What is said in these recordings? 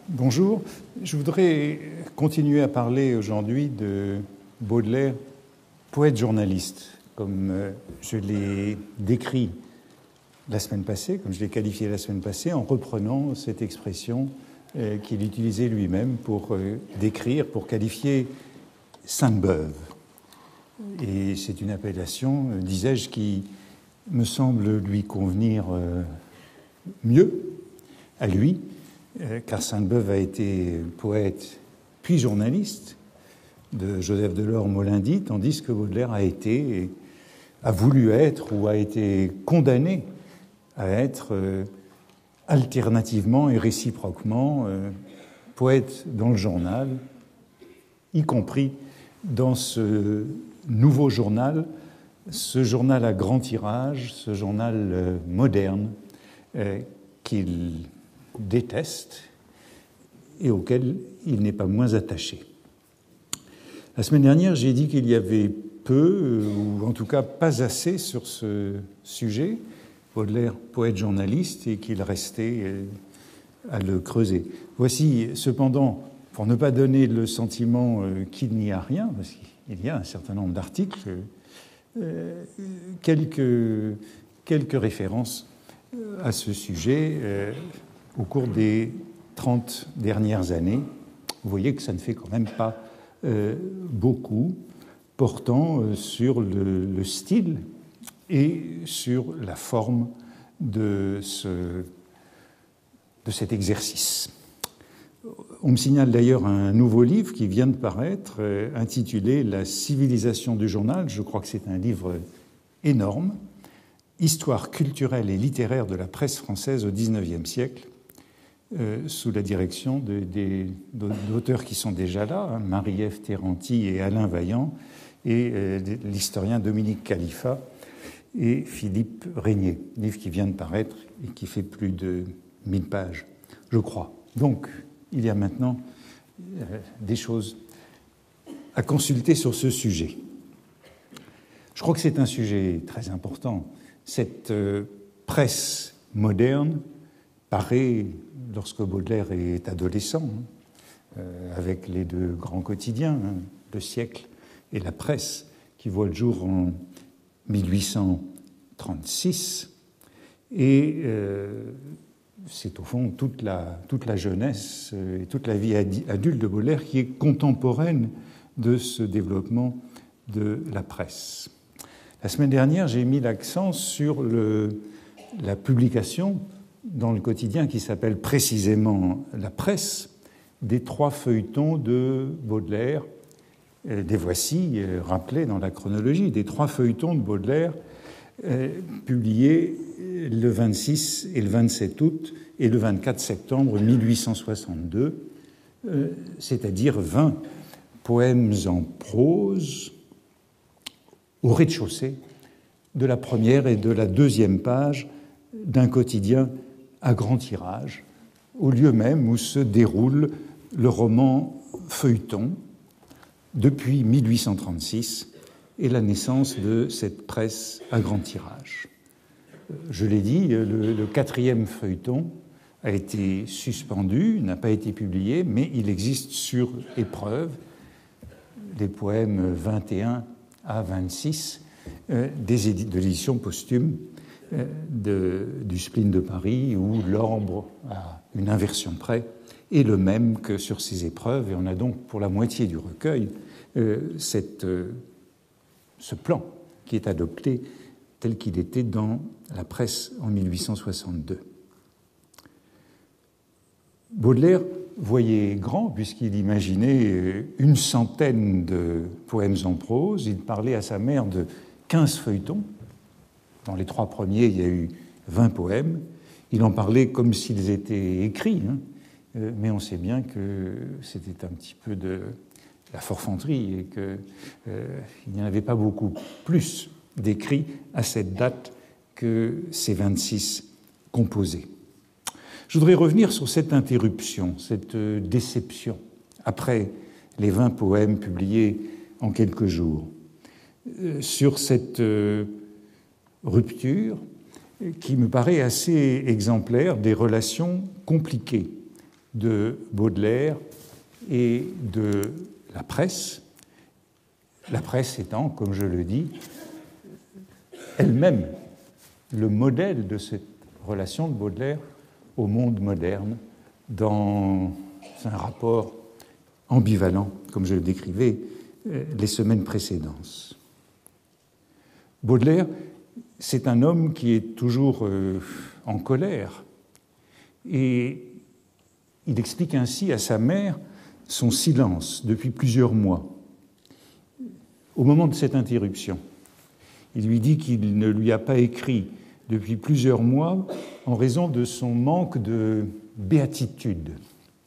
Bonjour, je voudrais continuer à parler aujourd'hui de Baudelaire, poète-journaliste, comme je l'ai décrit la semaine passée, comme je l'ai qualifié la semaine passée, en reprenant cette expression qu'il utilisait lui-même pour décrire, pour qualifier Sainte-Beuve. Et c'est une appellation, disais-je, qui me semble lui convenir mieux à lui, car Sainte-Beuve a été poète puis journaliste de Joseph Delors-Molindie, tandis que Baudelaire a voulu être ou a été condamné à être alternativement et réciproquement poète dans le journal, y compris dans ce nouveau journal, ce journal à grand tirage, ce journal moderne qu'il déteste et auquel il n'est pas moins attaché. La semaine dernière, j'ai dit qu'il y avait peu, ou en tout cas pas assez sur ce sujet, Baudelaire, poète-journaliste, et qu'il restait à le creuser. Voici cependant, pour ne pas donner le sentiment qu'il n'y a rien, parce qu'il y a un certain nombre d'articles, quelques références à ce sujet au cours des 30 dernières années. Vous voyez que ça ne fait quand même pas beaucoup, portant sur le style et sur la forme de cet exercice. On me signale d'ailleurs un nouveau livre qui vient de paraître, intitulé « La civilisation du journal ». Je crois que c'est un livre énorme, « Histoire culturelle et littéraire de la presse française au XIXe siècle », sous la direction d'auteurs qui sont déjà là, Marie-Ève Terranti et Alain Vaillant, et l'historien Dominique Khalifa et Philippe Régnier, livre qui vient de paraître et qui fait plus de 1000 pages, je crois. Donc, il y a maintenant des choses à consulter sur ce sujet. Je crois que c'est un sujet très important. Cette presse moderne paraît, lorsque Baudelaire est adolescent, avec les deux grands quotidiens, Le Siècle et La Presse, qui voient le jour en 1836, et c'est au fond toute la jeunesse et toute la vie adulte de Baudelaire qui est contemporaine de ce développement de la presse. La semaine dernière, j'ai mis l'accent sur la publication dans le quotidien qui s'appelle précisément La Presse, des 3 feuilletons de Baudelaire. Les voici rappelés dans la chronologie, des 3 feuilletons de Baudelaire publiés le 26 et le 27 août et le 24 septembre 1862, c'est-à-dire 20 poèmes en prose au rez-de-chaussée de la première et de la deuxième page d'un quotidien à grand tirage, au lieu même où se déroule le roman feuilleton depuis 1836 et la naissance de cette presse à grand tirage. Je l'ai dit, le 4e feuilleton a été suspendu, n'a pas été publié, mais il existe sur épreuve les poèmes 21 à 26 de l'édition posthume du Spleen de Paris, où l'ordre, à une inversion près, est le même que sur ces épreuves. Et on a donc, pour la moitié du recueil, ce plan qui est adopté tel qu'il était dans la presse en 1862. Baudelaire voyait grand, puisqu'il imaginait une centaine de poèmes en prose. Il parlait à sa mère de 15 feuilletons. Dans les 3 premiers, il y a eu 20 poèmes. Il en parlait comme s'ils étaient écrits, mais on sait bien que c'était un petit peu de la forfanterie et qu'il n'y en avait pas beaucoup plus d'écrits à cette date que ces 26 composés. Je voudrais revenir sur cette interruption, cette déception, après les 20 poèmes publiés en quelques jours, sur cette rupture qui me paraît assez exemplaire des relations compliquées de Baudelaire et de la presse étant, comme je le dis, elle-même le modèle de cette relation de Baudelaire au monde moderne dans un rapport ambivalent, comme je le décrivais les semaines précédentes. Baudelaire, c'est un homme qui est toujours en colère et il explique ainsi à sa mère son silence depuis plusieurs mois. Au moment de cette interruption, il lui dit qu'il ne lui a pas écrit depuis plusieurs mois en raison de son manque de béatitude,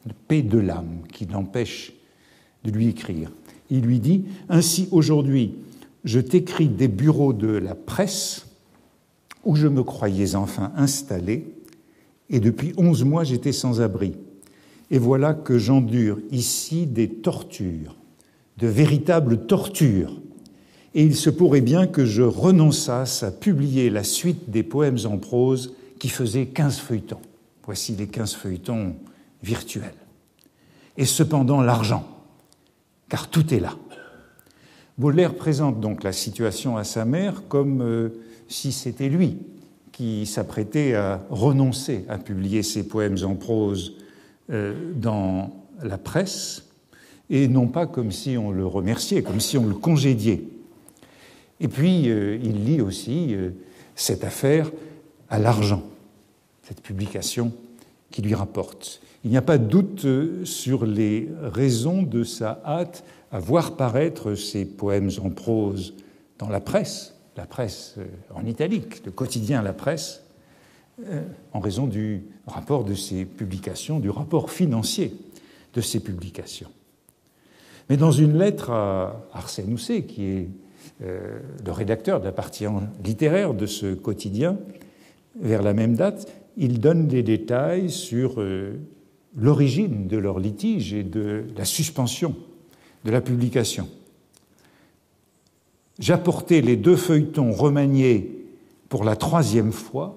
de paix de l'âme qui l'empêche de lui écrire. Il lui dit « Ainsi aujourd'hui, je t'écris des bureaux de la presse où je me croyais enfin installé et depuis 11 mois j'étais sans abri. Et voilà que j'endure ici des tortures, de véritables tortures. Et il se pourrait bien que je renonçasse à publier la suite des poèmes en prose qui faisaient 15 feuilletons. Voici les 15 feuilletons virtuels. Et cependant l'argent, car tout est là. » Baudelaire présente donc la situation à sa mère comme si c'était lui qui s'apprêtait à renoncer à publier ses poèmes en prose dans la presse, et non pas comme si on le remerciait, comme si on le congédiait. Et puis, il lie aussi cette affaire à l'argent, cette publication qui lui rapporte. Il n'y a pas de doute sur les raisons de sa hâte à voir paraître ses poèmes en prose dans la presse en italique, le quotidien La Presse, en raison du rapport de ses publications, du rapport financier de ses publications. Mais dans une lettre à Arsène Housset, qui est le rédacteur de la partie littéraire de ce quotidien, vers la même date, il donne des détails sur l'origine de leur litige et de la suspension de la publication. J'apportais les 2 feuilletons remaniés pour la 3e fois,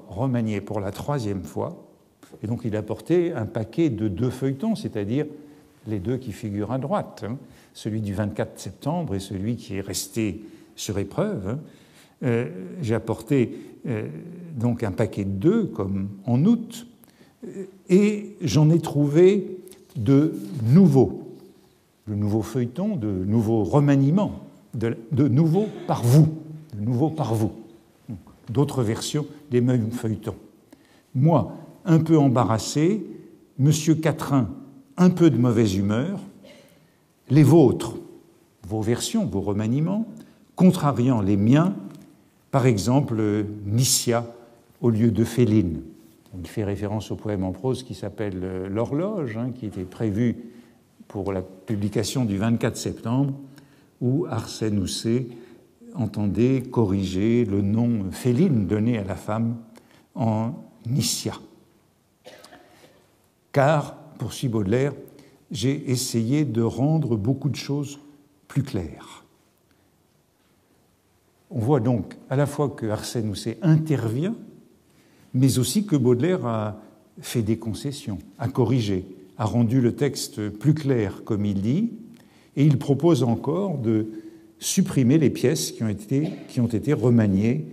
et donc il apportait un paquet de 2 feuilletons, c'est-à-dire les 2 qui figurent à droite, celui du 24 septembre et celui qui est resté sur épreuve. J'ai apporté donc un paquet de 2, comme en août, et j'en ai trouvé de nouveaux feuilletons, de nouveaux remaniements, de nouveau par vous, d'autres versions des mêmes feuilletons. Moi, un peu embarrassé, Monsieur Quatrain, un peu de mauvaise humeur, les vôtres, vos versions, vos remaniements, contrariant les miens, par exemple Nissia au lieu de Féline. Il fait référence au poème en prose qui s'appelle L'Horloge, qui était prévu pour la publication du 24 septembre, où Arsène Housset entendait corriger le nom Féline donné à la femme en Nissia. Car, poursuit Baudelaire, j'ai essayé de rendre beaucoup de choses plus claires. On voit donc à la fois que Arsène Housset intervient, mais aussi que Baudelaire a fait des concessions, a corrigé, a rendu le texte plus clair, comme il dit, et il propose encore de supprimer les pièces qui ont été remaniées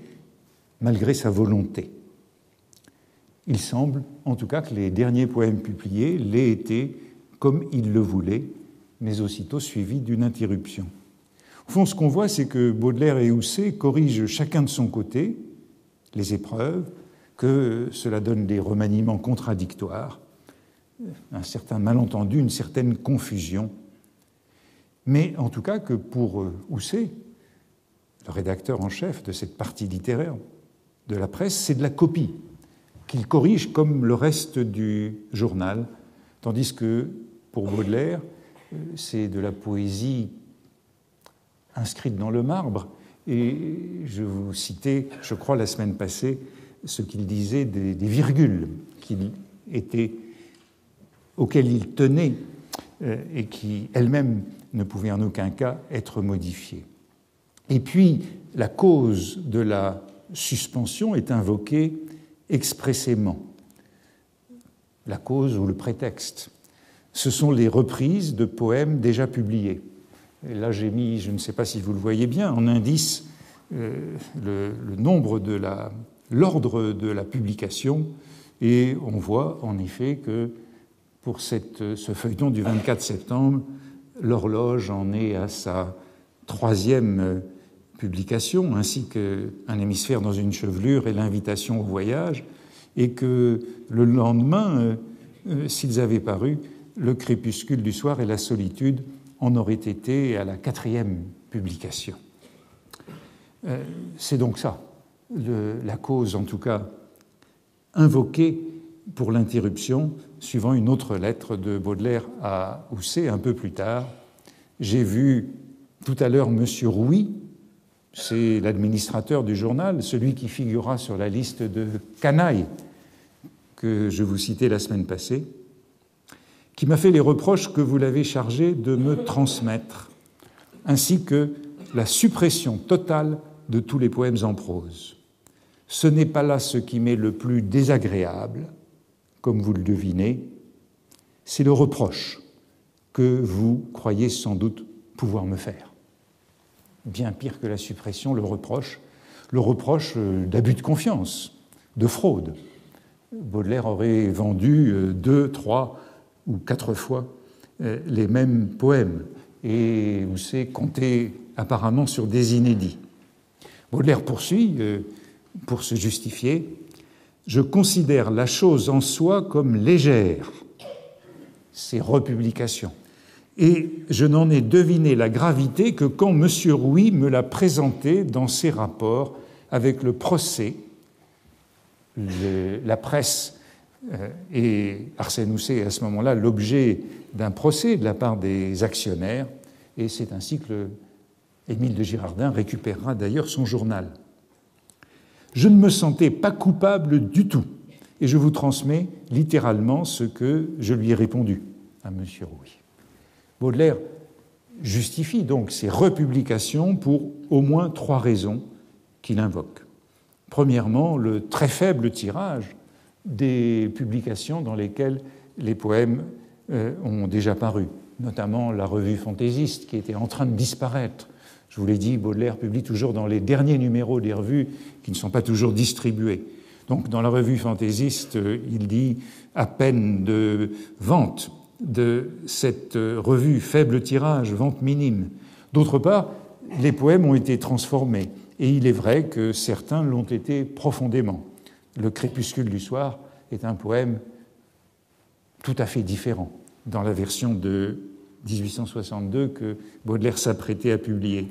malgré sa volonté. Il semble, en tout cas, que les derniers poèmes publiés l'aient été comme il le voulait, mais aussitôt suivis d'une interruption. Au fond, ce qu'on voit, c'est que Baudelaire et Housset corrigent chacun de son côté les épreuves, que cela donne des remaniements contradictoires, un certain malentendu, une certaine confusion. Mais en tout cas que pour Housset, le rédacteur en chef de cette partie littéraire de la presse, c'est de la copie qu'il corrige comme le reste du journal, tandis que pour Baudelaire, c'est de la poésie inscrite dans le marbre. Et je vous citais, je crois, la semaine passée, ce qu'il disait des virgules auxquelles il tenait et qui elles-mêmes ne pouvaient en aucun cas être modifiées. Et puis, la cause de la suspension est invoquée expressément. La cause ou le prétexte. ce sont les reprises de poèmes déjà publiés. Et là, j'ai mis, je ne sais pas si vous le voyez bien, en indice le nombre de l'ordre de la publication, et on voit en effet que pour ce feuilleton du 24 septembre, l'horloge en est à sa 3e publication, ainsi qu'un hémisphère dans une chevelure et l'invitation au voyage, et que le lendemain, s'ils avaient paru, le crépuscule du soir et la solitude en auraient été à la 4e publication. C'est donc ça, la cause en tout cas invoquée pour l'interruption, suivant une autre lettre de Baudelaire à Houssaye un peu plus tard. J'ai vu tout à l'heure M. Rouy, c'est l'administrateur du journal, celui qui figura sur la liste de canailles que je vous citais la semaine passée, qui m'a fait les reproches que vous l'avez chargé de me transmettre, ainsi que la suppression totale de tous les poèmes en prose. Ce n'est pas là ce qui m'est le plus désagréable, comme vous le devinez, c'est le reproche que vous croyez sans doute pouvoir me faire. Bien pire que la suppression, le reproche d'abus de confiance, de fraude. Baudelaire aurait vendu 2, 3 ou 4 fois les mêmes poèmes, et Houssaye comptait apparemment sur des inédits. Baudelaire poursuit, pour se justifier, « Je considère la chose en soi comme légère, ces republications, et je n'en ai deviné la gravité que quand M. Rouy me l'a présenté dans ses rapports avec le procès. La presse et Arsène Houssaye est à ce moment-là l'objet d'un procès de la part des actionnaires, et c'est ainsi que Émile de Girardin récupérera d'ailleurs son journal. Je ne me sentais pas coupable du tout, et je vous transmets littéralement ce que je lui ai répondu à M. Rouy. Baudelaire justifie donc ces republications pour au moins 3 raisons qu'il invoque. Premièrement, le très faible tirage des publications dans lesquelles les poèmes ont déjà paru, notamment la revue fantaisiste qui était en train de disparaître. Je vous l'ai dit, Baudelaire publie toujours dans les derniers numéros des revues qui ne sont pas toujours distribués. Donc dans la revue fantaisiste, il dit à peine de vente de cette revue, faible tirage, vente minime. D'autre part, les poèmes ont été transformés, et il est vrai que certains l'ont été profondément. Le crépuscule du soir est un poème tout à fait différent dans la version de 1862 que Baudelaire s'apprêtait à publier.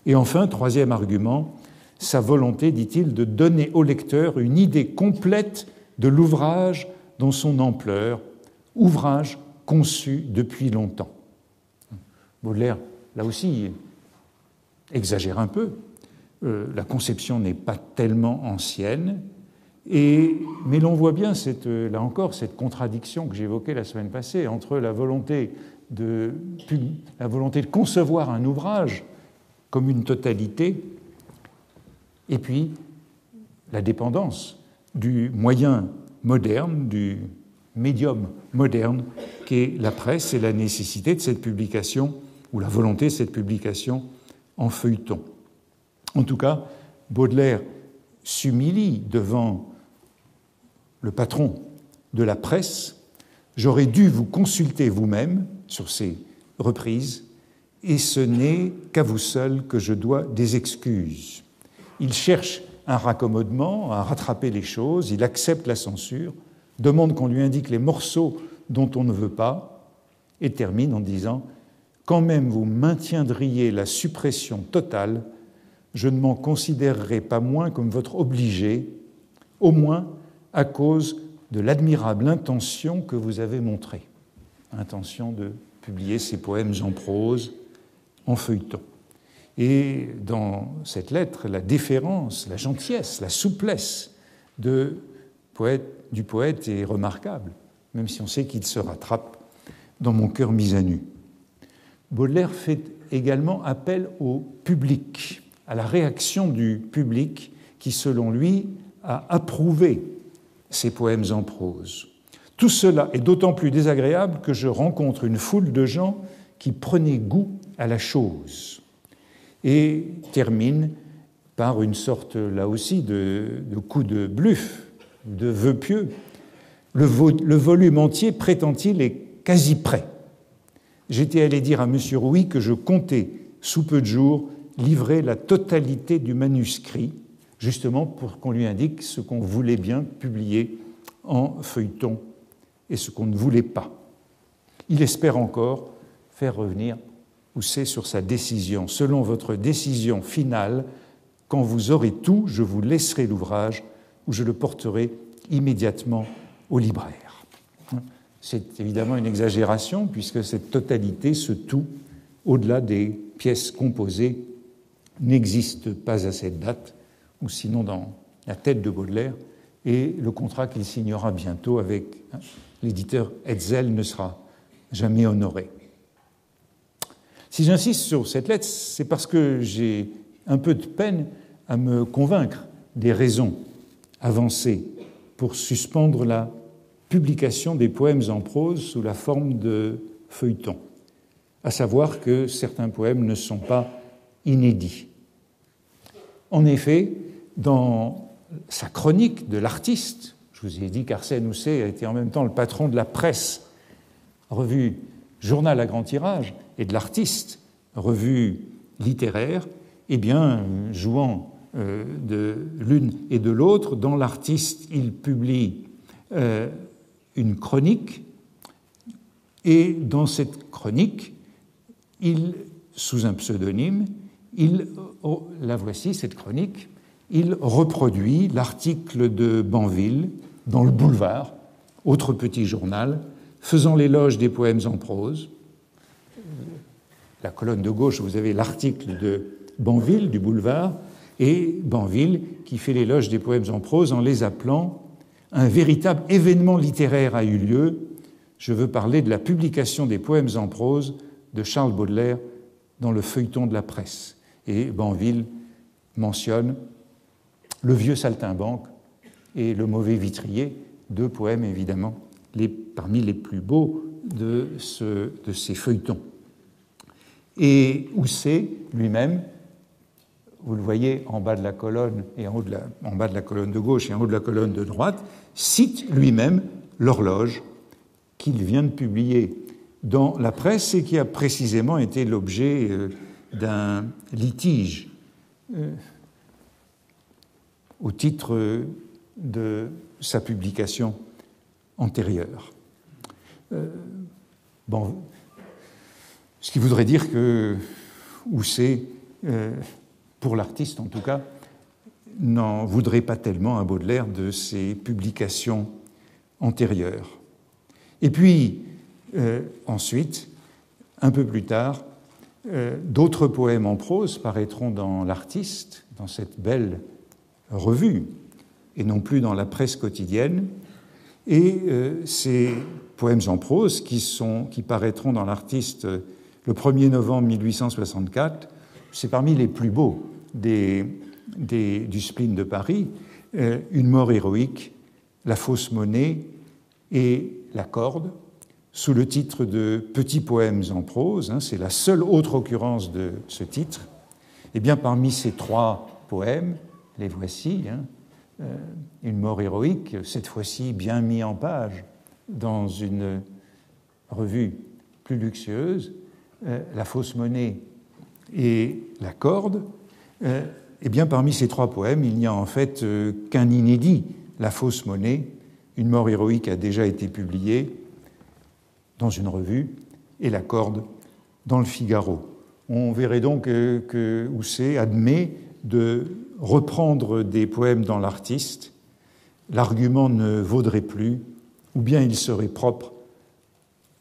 Et enfin, 3e argument, sa volonté, dit-il, de donner au lecteur une idée complète de l'ouvrage dans son ampleur, ouvrage conçu depuis longtemps. Baudelaire, là aussi, exagère un peu. La conception n'est pas tellement ancienne, mais l'on voit bien, là encore, cette contradiction que j'évoquais la semaine passée entre la volonté de concevoir un ouvrage comme une totalité, et puis la dépendance du moyen moderne, du médium moderne qu'est la presse et la nécessité de cette publication, ou la volonté de cette publication en feuilleton. En tout cas, Baudelaire s'humilie devant le patron de la presse. J'aurais dû vous consulter vous-même sur ces reprises, et ce n'est qu'à vous seul que je dois des excuses. Il cherche un raccommodement, à rattraper les choses, il accepte la censure, demande qu'on lui indique les morceaux dont on ne veut pas, et termine en disant « Quand même vous maintiendriez la suppression totale, je ne m'en considérerai pas moins comme votre obligé, au moins à cause de l'admirable intention que vous avez montrée. » Intention de publier ces poèmes en prose, en feuilleton. Et dans cette lettre, la déférence, la gentillesse, la souplesse du poète est remarquable, même si on sait qu'il se rattrape dans Mon cœur mis à nu. Baudelaire fait également appel au public, à la réaction du public qui, selon lui, a approuvé ces poèmes en prose. Tout cela est d'autant plus désagréable que je rencontre une foule de gens qui prenaient goût à la chose. Et termine par une sorte, là aussi, de coup de bluff, de vœu pieux. Le volume entier, prétend-il, est quasi prêt. J'étais allé dire à M. Rouy que je comptais, sous peu de jours, livrer la totalité du manuscrit, justement pour qu'on lui indique ce qu'on voulait bien publier en feuilleton et ce qu'on ne voulait pas. Il espère encore faire revenir Houssaye sur sa décision. Selon votre décision finale, quand vous aurez tout, je vous laisserai l'ouvrage ou je le porterai immédiatement au libraire. C'est évidemment une exagération puisque cette totalité, ce tout, au-delà des pièces composées, n'existe pas à cette date, ou sinon dans la tête de Baudelaire, et le contrat qu'il signera bientôt avec l'éditeur Hetzel ne sera jamais honoré. Si j'insiste sur cette lettre, c'est parce que j'ai un peu de peine à me convaincre des raisons avancées pour suspendre la publication des poèmes en prose sous la forme de feuilletons, à savoir que certains poèmes ne sont pas inédits. En effet, dans sa chronique de l'artiste, je vous ai dit qu'Arsène Houssaye a été en même temps le patron de la presse, revue Journal à grand tirage, et de l'artiste, revue littéraire, eh bien, jouant de l'une et de l'autre, dans l'artiste, il publie une chronique, et dans cette chronique, sous un pseudonyme, la voici, cette chronique, il reproduit l'article de Banville dans Le Boulevard, autre petit journal, faisant l'éloge des poèmes en prose. La colonne de gauche, vous avez l'article de Banville, du Boulevard, et Banville qui fait l'éloge des poèmes en prose en les appelant « Un véritable événement littéraire a eu lieu. Je veux parler de la publication des poèmes en prose de Charles Baudelaire dans le feuilleton de la presse. » Et Banville mentionne Le vieux saltimbanque et Le mauvais vitrier, deux poèmes évidemment parmi les plus beaux de ces feuilletons. Et Houssaye lui-même, vous le voyez en bas de la colonne et en bas de la colonne de gauche et en haut de la colonne de droite, cite lui-même l'horloge qu'il vient de publier dans la presse et qui a précisément été l'objet d'un litige au titre de sa publication antérieure. Ce qui voudrait dire que Houssaye, pour l'artiste en tout cas, n'en voudrait pas tellement à Baudelaire de ses publications antérieures. Et puis, ensuite, un peu plus tard, d'autres poèmes en prose paraîtront dans l'Artiste, dans cette belle revue, et non plus dans la presse quotidienne. Et ces poèmes en prose qui paraîtront dans l'Artiste le 1er novembre 1864, c'est parmi les plus beaux du spleen de Paris, Une mort héroïque, La fausse monnaie et La corde, sous le titre de Petits poèmes en prose, c'est la seule autre occurrence de ce titre. Eh bien, parmi ces trois poèmes, les voici, Une mort héroïque, cette fois-ci bien mis en page dans une revue plus luxueuse, La fausse monnaie et La corde. Eh bien, parmi ces trois poèmes, il n'y a en fait qu'un inédit, La fausse monnaie. Une mort héroïque a déjà été publiée dans une revue, et La corde dans le Figaro. On verrait donc que Houssaye admet de reprendre des poèmes dans l'Artiste. L'argument ne vaudrait plus, ou bien il serait propre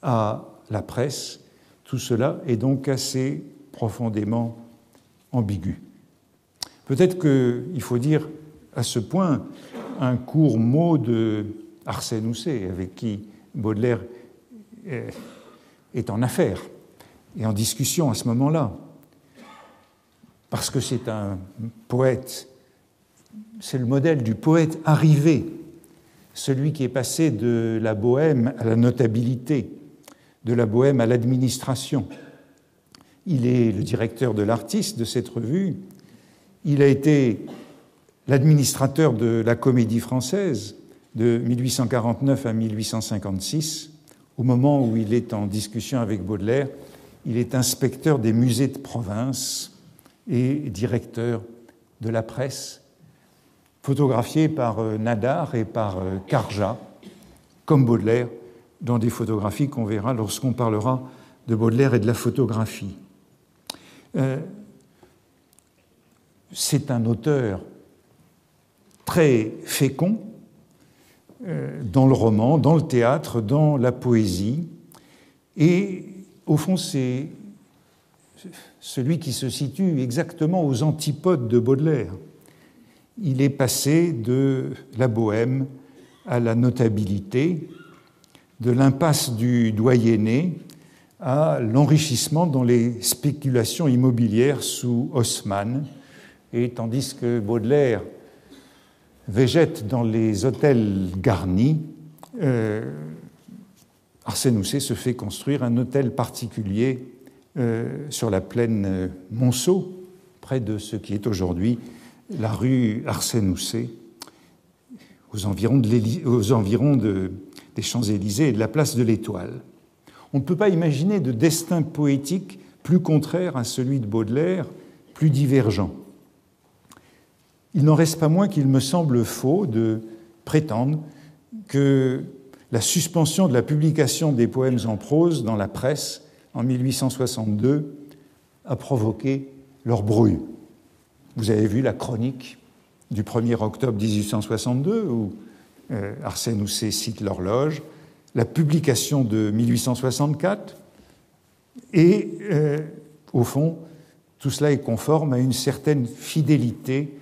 à la presse. Tout cela est donc assez profondément ambigu. Peut-être qu'il faut dire à ce point un court mot de Arsène Houssaye, avec qui Baudelaire est en affaire et en discussion à ce moment-là, parce que c'est un poète, c'est le modèle du poète arrivé celui qui est passé de la bohème à la notabilité, de la bohème à l'administration. Il est le directeur de l'Artiste, de cette revue. Il a été l'administrateur de la Comédie Française de 1849 à 1856. Au moment où il est en discussion avec Baudelaire, il est inspecteur des musées de province et directeur de la presse, photographié par Nadar et par Carja, comme Baudelaire, dans des photographies qu'on verra lorsqu'on parlera de Baudelaire et de la photographie. C'est un auteur très fécond dans le roman, dans le théâtre, dans la poésie, et au fond c'est celui qui se situe exactement aux antipodes de Baudelaire. Il est passé de la bohème à la notabilité, de l'impasse du doyenné à l'enrichissement dans les spéculations immobilières sous Haussmann. Et tandis que Baudelaire végète dans les hôtels garnis, Arsène Houssaye se fait construire un hôtel particulier sur la plaine Monceau, près de ce qui est aujourd'hui la rue Arsène Houssaye, aux environs des Champs-Élysées et de la place de l'Étoile. On ne peut pas imaginer de destin poétique plus contraire à celui de Baudelaire, plus divergent. Il n'en reste pas moins qu'il me semble faux de prétendre que la suspension de la publication des poèmes en prose dans la presse en 1862 a provoqué leur brouille. Vous avez vu la chronique du 1er octobre 1862 où Arsène Houssaye cite l'horloge, la publication de 1864 et au fond, tout cela est conforme à une certaine fidélité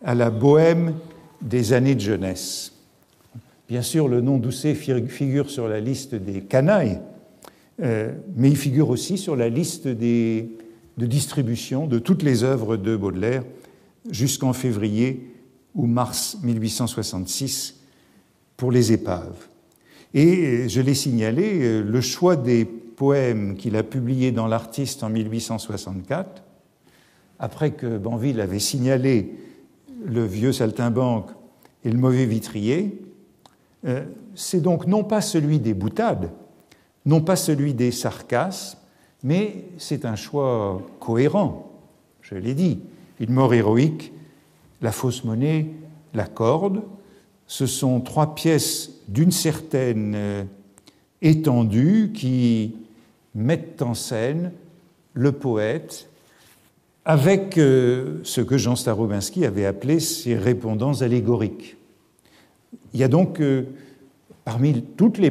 à la bohème des années de jeunesse. Bien sûr, le nom d'Houssaye figure sur la liste des canailles, mais il figure aussi sur la liste de distribution de toutes les œuvres de Baudelaire jusqu'en février ou mars 1866 pour les épaves. Et je l'ai signalé, le choix des poèmes qu'il a publiés dans l'Artiste en 1864, après que Banville avait signalé le vieux saltimbanque et le mauvais vitrier, c'est donc non pas celui des boutades, non pas celui des sarcasmes, mais c'est un choix cohérent, je l'ai dit. Une mort héroïque, la fausse monnaie, la corde, ce sont trois pièces d'une certaine étendue qui mettent en scène le poète avec ce que Jean Starobinski avait appelé ses répondants allégoriques. Il y a donc, parmi toutes les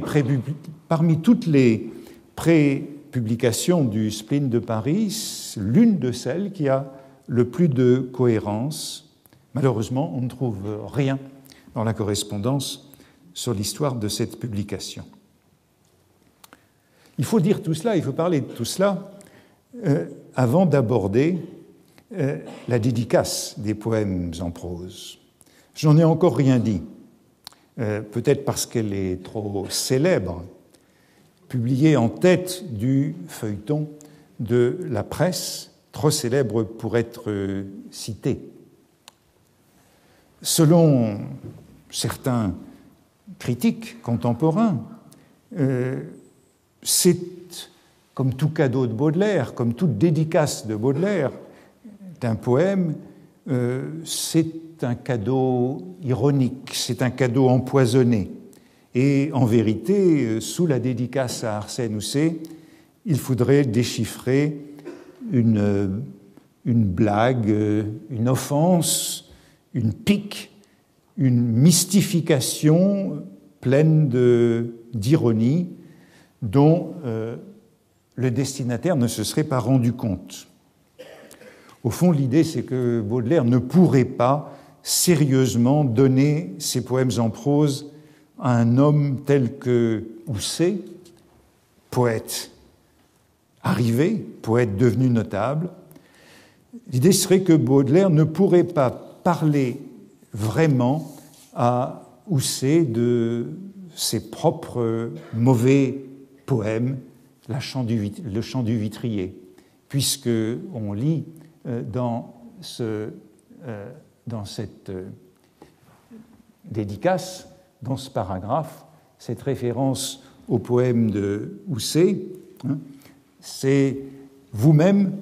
pré-publications du Spleen de Paris, l'une de celles qui a le plus de cohérence. Malheureusement, on ne trouve rien dans la correspondance sur l'histoire de cette publication. Il faut dire tout cela, il faut parler de tout cela avant d'aborder la dédicace des poèmes en prose. Je n'en ai encore rien dit, peut-être parce qu'elle est trop célèbre, publiée en tête du feuilleton de la presse, trop célèbre pour être citée. Selon certains critiques contemporains, c'est, comme tout cadeau de Baudelaire, comme toute dédicace de Baudelaire d'un poème, c'est un cadeau ironique, c'est un cadeau empoisonné. Et en vérité, sous la dédicace à Arsène Houssaye, il faudrait déchiffrer une blague, une offense, une pique, une mystification pleine d'ironie dont le destinataire ne se serait pas rendu compte. Au fond, l'idée, c'est que Baudelaire ne pourrait pas sérieusement donner ses poèmes en prose à un homme tel que Houssaye, poète arrivé, poète devenu notable. L'idée serait que Baudelaire ne pourrait pas parler vraiment à Houssaye de ses propres mauvais poèmes, le chant du vitrier, puisque on lit dans cette dédicace, dans ce paragraphe, cette référence au poème de Houssaye, c'est « Vous-même,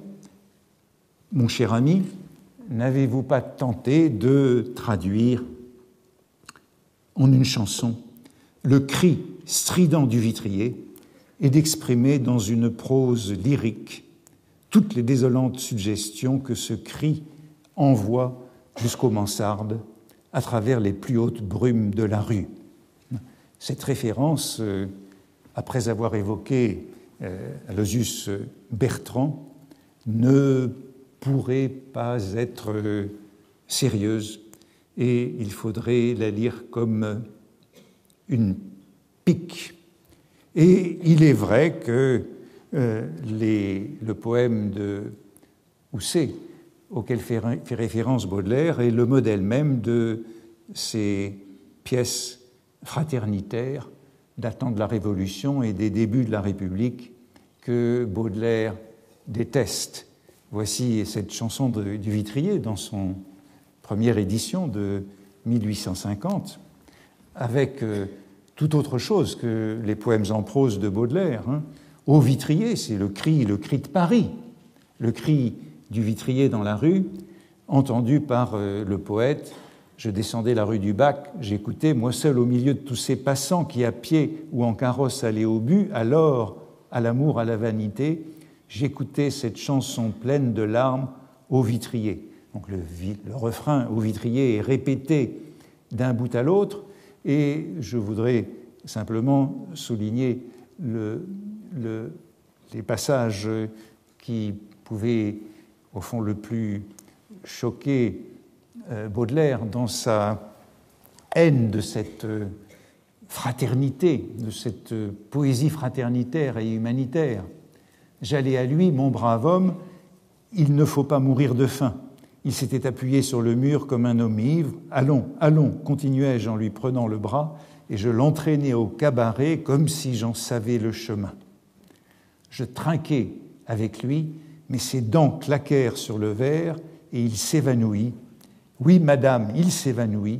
mon cher ami, n'avez-vous pas tenté de traduire en une chanson le cri strident du vitrier et d'exprimer dans une prose lyrique toutes les désolantes suggestions que ce cri envoie jusqu'aux mansardes à travers les plus hautes brumes de la rue ». Cette référence, après avoir évoqué Aloysius Bertrand, ne pourrait pas être sérieuse et il faudrait la lire comme une pique. Et il est vrai que le poème de Houssaye, auquel fait référence Baudelaire, est le modèle même de ces pièces fraternitaires datant de la Révolution et des débuts de la République que Baudelaire déteste. Voici cette chanson du Vitrier dans son première édition de 1850, avec tout autre chose que les poèmes en prose de Baudelaire. Au Vitrier, c'est le cri de Paris, le cri du vitrier dans la rue, entendu par le poète. Je descendais la rue du Bac, j'écoutais, moi seul au milieu de tous ces passants qui à pied ou en carrosse allaient au but, alors à l'amour, à la vanité, j'écoutais cette chanson pleine de larmes au vitrier. Donc le refrain au vitrier est répété d'un bout à l'autre, et je voudrais simplement souligner les passages qui pouvaient, au fond, le plus choquer Baudelaire dans sa haine de cette fraternité, de cette poésie fraternitaire et humanitaire. J'allais à lui, mon brave homme, il ne faut pas mourir de faim. Il s'était appuyé sur le mur comme un homme ivre. Allons, allons, continuai-je en lui prenant le bras, et je l'entraînais au cabaret comme si j'en savais le chemin. Je trinquai avec lui, mais ses dents claquèrent sur le verre et il s'évanouit. Oui, madame, il s'évanouit,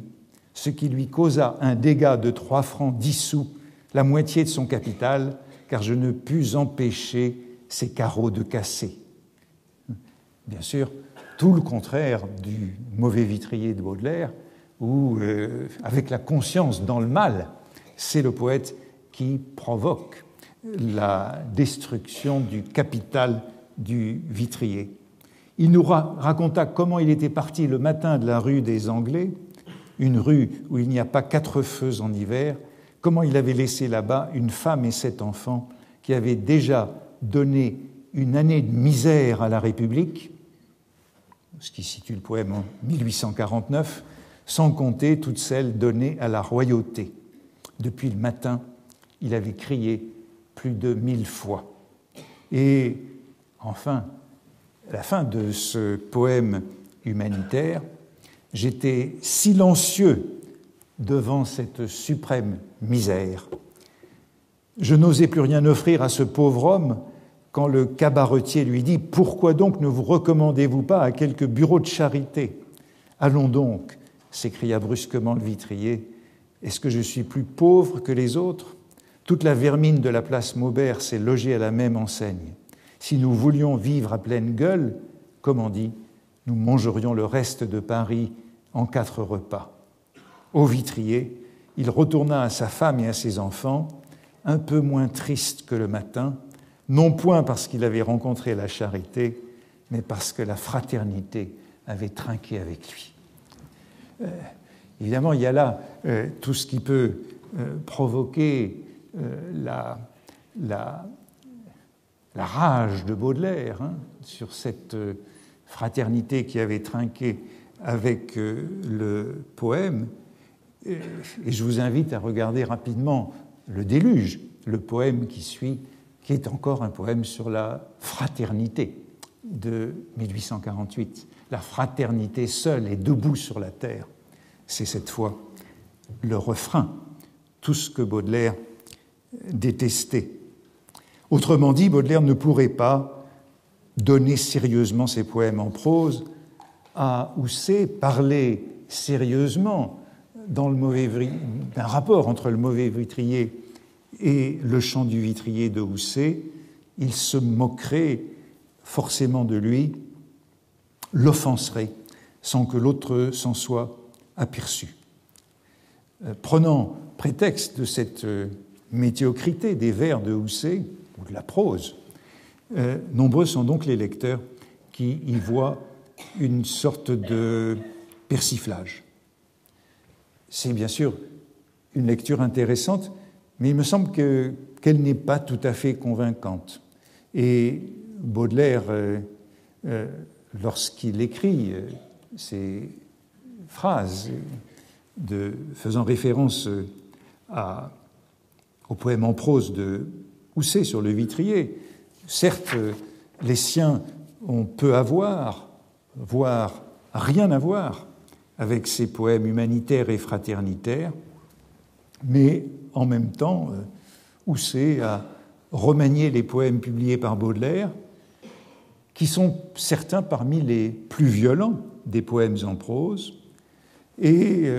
ce qui lui causa un dégât de 3 francs 10 sous, la moitié de son capital, car je ne pus empêcher ses carreaux de casser. Bien sûr, tout le contraire du mauvais vitrier de Baudelaire, où, avec la conscience dans le mal, c'est le poète qui provoque la destruction du capital du vitrier. Il nous raconta comment il était parti le matin de la rue des Anglais, une rue où il n'y a pas 4 feux en hiver, comment il avait laissé là-bas une femme et 7 enfants qui avaient déjà donné une année de misère à la République, ce qui situe le poème en 1849, sans compter toutes celles données à la royauté. Depuis le matin, il avait crié plus de 1000 fois. Et enfin, à la fin de ce poème humanitaire, j'étais silencieux devant cette suprême misère. Je n'osais plus rien offrir à ce pauvre homme quand le cabaretier lui dit « Pourquoi donc ne vous recommandez-vous pas à quelque bureau de charité ?»« Allons donc !» s'écria brusquement le vitrier. « Est-ce que je suis plus pauvre que les autres ? Toute la vermine de la place Maubert s'est logée à la même enseigne. Si nous voulions vivre à pleine gueule, comme on dit, nous mangerions le reste de Paris en 4 repas. » Au vitrier, il retourna à sa femme et à ses enfants, un peu moins triste que le matin, non point parce qu'il avait rencontré la charité, mais parce que la fraternité avait trinqué avec lui. Évidemment, il y a là tout ce qui peut provoquer la rage de Baudelaire sur cette fraternité qui avait trinqué avec le poème. Et je vous invite à regarder rapidement Le Déluge, le poème qui suit, qui est encore un poème sur la fraternité de 1848. La fraternité seule et debout sur la terre. C'est cette fois le refrain, tout ce que Baudelaire détestait. Autrement dit, Baudelaire ne pourrait pas donner sérieusement ses poèmes en prose à Houssaye, parler sérieusement d'un rapport entre le mauvais vitrier et le chant du vitrier de Houssaye. Il se moquerait forcément de lui, l'offenserait sans que l'autre s'en soit aperçu. Prenant prétexte de cette médiocrité des vers de Houssaye, ou de la prose, nombreux sont donc les lecteurs qui y voient une sorte de persiflage. C'est bien sûr une lecture intéressante, mais il me semble qu'elle n'est pas tout à fait convaincante. Et Baudelaire, lorsqu'il écrit ces phrases faisant référence au poème en prose de Houssaye sur le vitrier, certes, les siens ont peu à voir, voire rien à voir avec ces poèmes humanitaires et fraternitaires, mais en même temps, Houssaye a remanié les poèmes publiés par Baudelaire, qui sont certains parmi les plus violents des poèmes en prose, et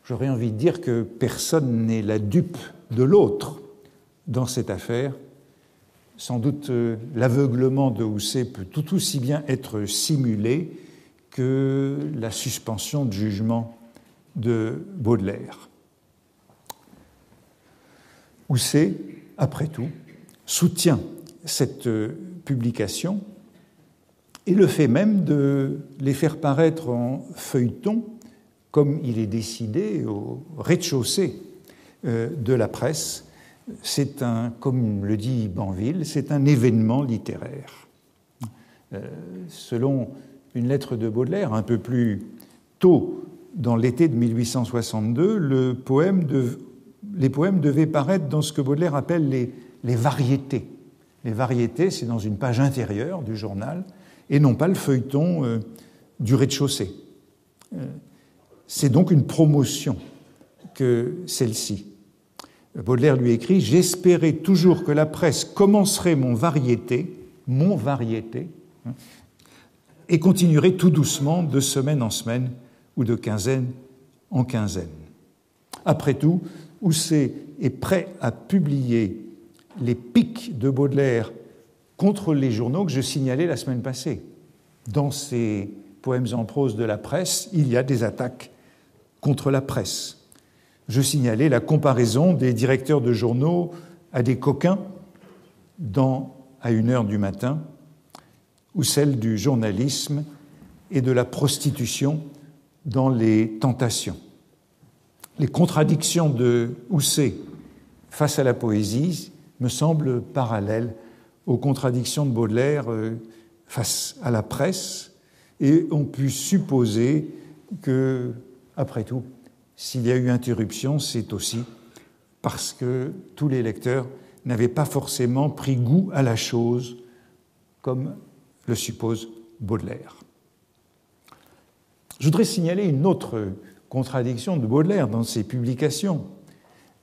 j'aurais envie de dire que personne n'est la dupe de l'autre dans cette affaire. Sans doute l'aveuglement de Houssaye peut tout aussi bien être simulé que la suspension de jugement de Baudelaire. Houssaye, après tout, soutient cette publication et le fait même de les faire paraître en feuilleton, comme il est décidé au rez-de-chaussée de la presse. C'est comme le dit Banville, c'est un événement littéraire. Selon une lettre de Baudelaire, un peu plus tôt dans l'été de 1862, les poèmes devaient paraître dans ce que Baudelaire appelle les variétés. Les variétés, c'est dans une page intérieure du journal, et non pas le feuilleton du rez-de-chaussée. C'est donc une promotion que celle-ci. Baudelaire lui écrit « J'espérais toujours que la presse commencerait mon variété, et continuerait tout doucement de semaine en semaine ou de quinzaine en quinzaine. » Après tout, Houssaye est prêt à publier les piques de Baudelaire contre les journaux que je signalais la semaine passée. Dans ces poèmes en prose de la presse, il y a des attaques contre la presse. Je signalais la comparaison des directeurs de journaux à des coquins à 1h du matin, ou celle du journalisme et de la prostitution dans les Tentations. Les contradictions de Houssaye face à la poésie me semblent parallèles aux contradictions de Baudelaire face à la presse, et on peut supposer que, après tout, s'il y a eu interruption, c'est aussi parce que tous les lecteurs n'avaient pas forcément pris goût à la chose, comme le suppose Baudelaire. Je voudrais signaler une autre contradiction de Baudelaire dans ses publications.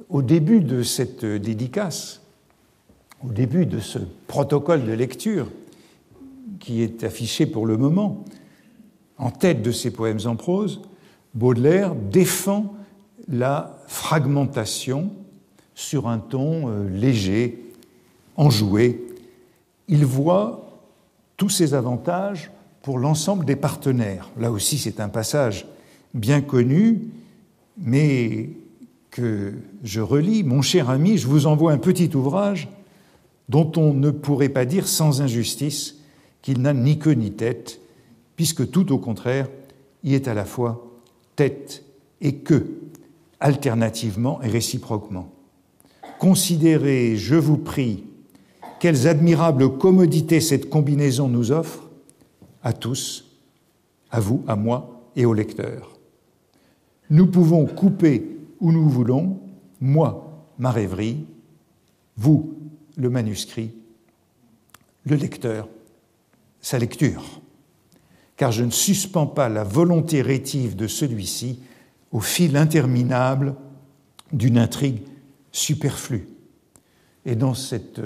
Au début de cette dédicace, au début de ce protocole de lecture qui est affiché pour le moment, en tête de ses poèmes en prose, Baudelaire défend la fragmentation sur un ton léger, enjoué. Il voit tous ses avantages pour l'ensemble des partenaires. Là aussi, c'est un passage bien connu, mais que je relis. « Mon cher ami, je vous envoie un petit ouvrage dont on ne pourrait pas dire sans injustice qu'il n'a ni queue ni tête, puisque tout au contraire y est à la fois tête et queue, alternativement et réciproquement. Considérez, je vous prie, quelles admirables commodités cette combinaison nous offre, à tous, à vous, à moi et au lecteur. Nous pouvons couper où nous voulons, moi, ma rêverie, vous, le manuscrit, le lecteur, sa lecture, car je ne suspends pas la volonté rétive de celui-ci au fil interminable d'une intrigue superflue. Et dans cette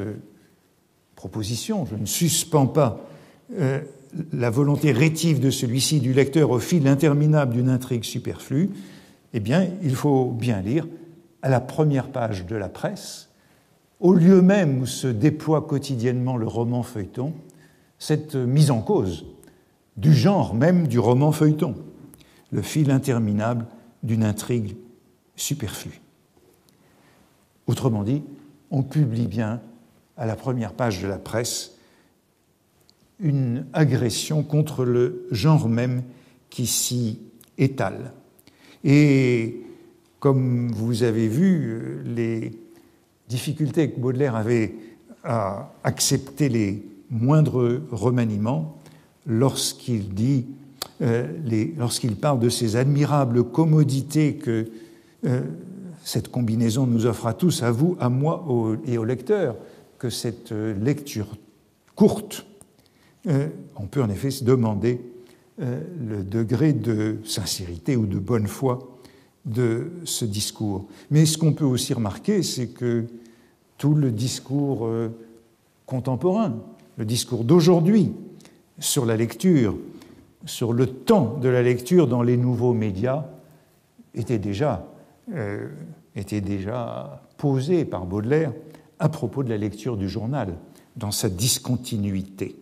proposition, je ne suspends pas la volonté rétive de celui-ci, du lecteur, au fil interminable d'une intrigue superflue, eh bien, il faut bien lire à la première page de la presse, au lieu même où se déploie quotidiennement le roman feuilleton, cette mise en cause du genre même du roman feuilleton, le fil interminable d'une intrigue superflue. Autrement dit, on publie bien à la première page de la presse une agression contre le genre même qui s'y étale. Et comme vous avez vu, les difficultés que Baudelaire avait à accepter les moindres remaniements lorsqu'il parle de ces admirables commodités que cette combinaison nous offre à tous, à vous, à moi et au lecteur, que cette lecture courte, on peut en effet se demander le degré de sincérité ou de bonne foi de ce discours. Mais ce qu'on peut aussi remarquer, c'est que tout le discours contemporain, le discours d'aujourd'hui sur la lecture, sur le temps de la lecture dans les nouveaux médias, était déjà posé par Baudelaire à propos de la lecture du journal, dans sa discontinuité.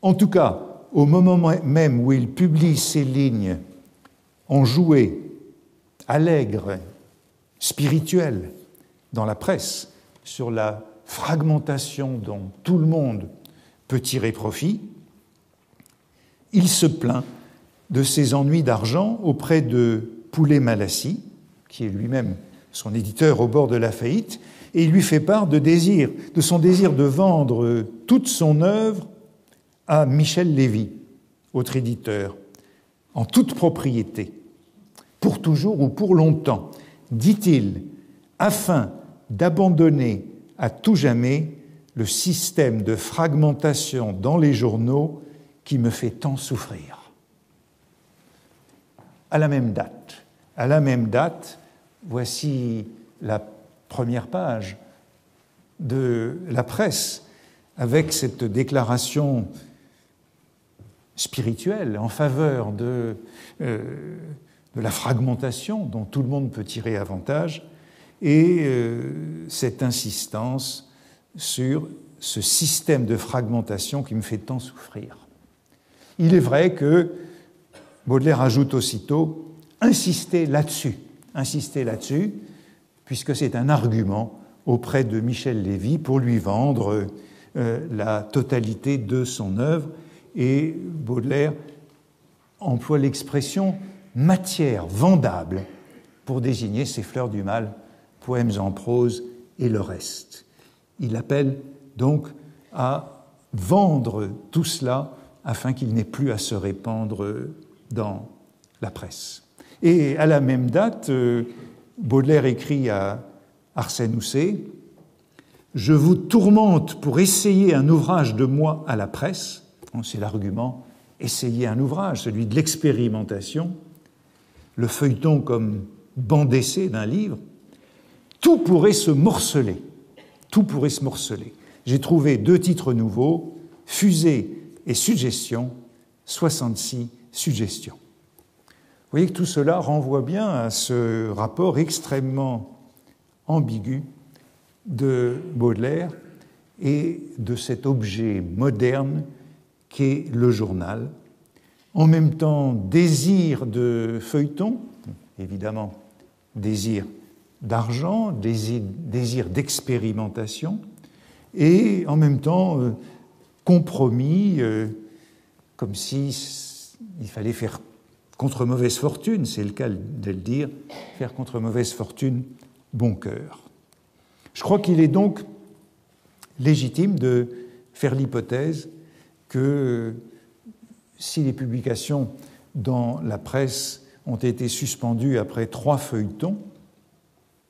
En tout cas, au moment même où il publie ces lignes enjouées, allègres, spirituelles, dans la presse, sur la fragmentation dont tout le monde peut tirer profit, il se plaint de ses ennuis d'argent auprès de Poulet-Malassis, qui est lui-même son éditeur au bord de la faillite, et il lui fait part de son désir de vendre toute son œuvre à Michel Lévy, autre éditeur, en toute propriété, pour toujours ou pour longtemps, dit-il, afin d'abandonner à tout jamais le système de fragmentation dans les journaux qui me fait tant souffrir. À la même date, voici la première page de la presse avec cette déclaration spirituelle en faveur de la fragmentation dont tout le monde peut tirer avantage et cette insistance sur ce système de fragmentation qui me fait tant souffrir. Il est vrai que Baudelaire ajoute aussitôt insister là-dessus, puisque c'est un argument auprès de Michel Lévy pour lui vendre la totalité de son œuvre, et Baudelaire emploie l'expression matière vendable pour désigner ces fleurs du mal, poèmes en prose et le reste. Il appelle donc à vendre tout cela afin qu'il n'ait plus à se répandre dans la presse. Et à la même date, Baudelaire écrit à Arsène Housset « Je vous tourmente pour essayer un ouvrage de moi à la presse ». C'est l'argument « essayer un ouvrage », celui de l'expérimentation, le feuilleton comme banc d'essai d'un livre. Tout pourrait se morceler. J'ai trouvé 2 titres nouveaux, Fusée et Suggestion, 66 suggestions. Vous voyez que tout cela renvoie bien à ce rapport extrêmement ambigu de Baudelaire et de cet objet moderne qu'est le journal. En même temps, désir de feuilleton, évidemment, désir d'argent, désir d'expérimentation, et en même temps, compromis, comme si il fallait faire contre mauvaise fortune, c'est le cas de le dire, faire contre mauvaise fortune bon cœur. Je crois qu'il est donc légitime de faire l'hypothèse que si les publications dans la presse ont été suspendues après 3 feuilletons,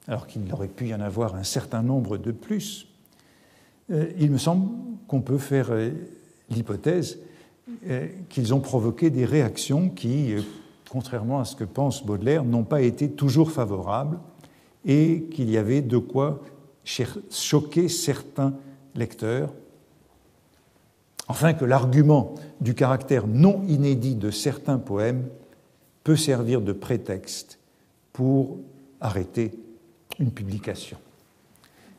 alors qu'il aurait pu y en avoir un certain nombre de plus, il me semble qu'on peut faire l'hypothèse qu'ils ont provoqué des réactions qui contrairement à ce que pense Baudelaire, n'ont pas été toujours favorables et qu'il y avait de quoi choquer certains lecteurs, enfin que l'argument du caractère non inédit de certains poèmes peut servir de prétexte pour arrêter une publication.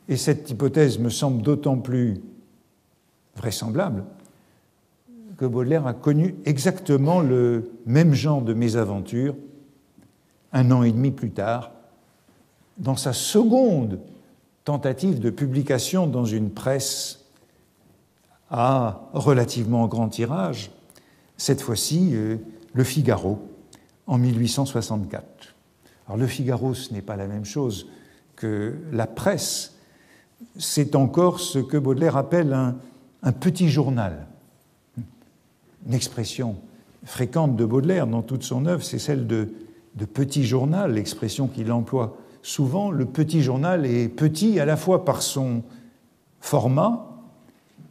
Et cette hypothèse me semble d'autant plus vraisemblable que Baudelaire a connu exactement le même genre de mésaventure 1 an et demi plus tard, dans sa seconde tentative de publication dans une presse à relativement grand tirage, cette fois-ci Le Figaro, en 1864. Alors Le Figaro, ce n'est pas la même chose que la presse, c'est encore ce que Baudelaire appelle un petit journal. Une expression fréquente de Baudelaire dans toute son œuvre, c'est celle de petit journal, l'expression qu'il emploie souvent. Le petit journal est petit à la fois par son format